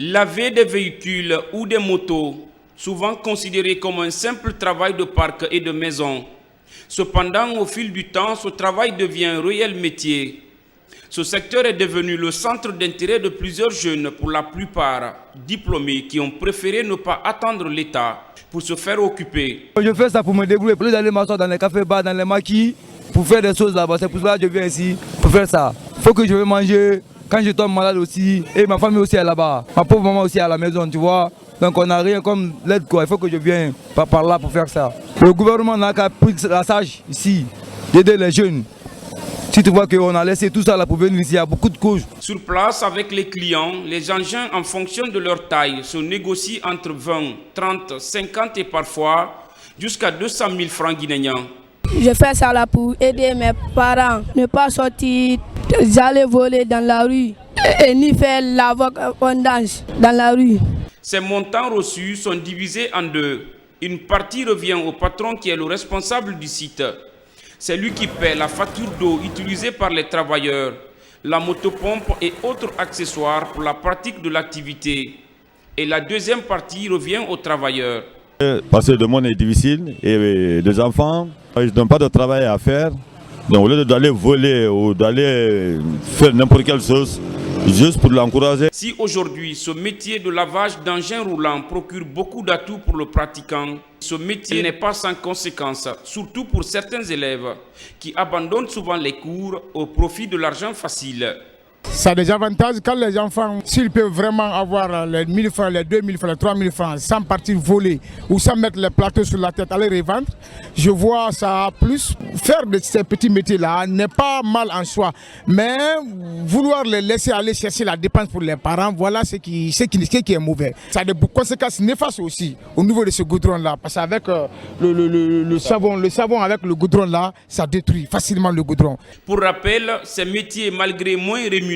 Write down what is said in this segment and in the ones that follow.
Laver des véhicules ou des motos, souvent considéré comme un simple travail de parc et de maison. Cependant, au fil du temps, ce travail devient un réel métier. Ce secteur est devenu le centre d'intérêt de plusieurs jeunes, pour la plupart diplômés, qui ont préféré ne pas attendre l'État pour se faire occuper. Je fais ça pour me débrouiller, pour aller m'asseoir dans les cafés-bars, dans les maquis, pour faire des choses là-bas. C'est pour cela que je viens ici, pour faire ça. Il faut que je vais manger. Quand je tombe malade aussi, et ma famille aussi est là-bas, ma pauvre maman aussi est à la maison, tu vois. Donc on n'a rien comme l'aide quoi, il faut que je vienne par là pour faire ça. Le gouvernement n'a qu'à prendre la sage ici, d'aider les jeunes. Si tu vois qu'on a laissé tout ça là pour venir ici, il y a beaucoup de causes. Sur place avec les clients, les engins en fonction de leur taille se négocient entre 20, 30, 50 et parfois jusqu'à 200 000 francs guinéens. Je fais ça là pour aider mes parents, ne pas sortir, j'allais voler dans la rue et ni faire la vagabondage dans la rue. Ces montants reçus sont divisés en deux. Une partie revient au patron qui est le responsable du site. C'est lui qui paie la facture d'eau utilisée par les travailleurs, la motopompe et autres accessoires pour la pratique de l'activité. Et la deuxième partie revient aux travailleurs. Parce que le monde est difficile et les enfants, ils n'ont pas de travail à faire. Donc au lieu d'aller voler ou d'aller faire n'importe quelle chose, juste pour l'encourager. Si aujourd'hui ce métier de lavage d'engins roulants procure beaucoup d'atouts pour le pratiquant, ce métier n'est pas sans conséquences, surtout pour certains élèves qui abandonnent souvent les cours au profit de l'argent facile. Ça a des avantages quand les enfants, s'ils peuvent vraiment avoir les 1000 francs, les 2000 francs, les 3000 francs, sans partir voler ou sans mettre les plateaux sur la tête, aller revendre, je vois ça plus. Faire de ces petits métiers-là n'est pas mal en soi, mais vouloir les laisser aller chercher la dépense pour les parents, voilà ce qui est mauvais. Ça a des conséquences néfastes aussi au niveau de ce goudron-là, parce qu'avec le savon avec le goudron-là, ça détruit facilement le goudron. Pour rappel, ces métiers, malgré moins rémunérateurs,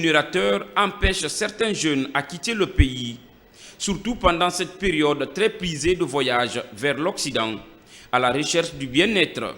empêchent certains jeunes à quitter le pays, surtout pendant cette période très prisée de voyage vers l'Occident, à la recherche du bien-être.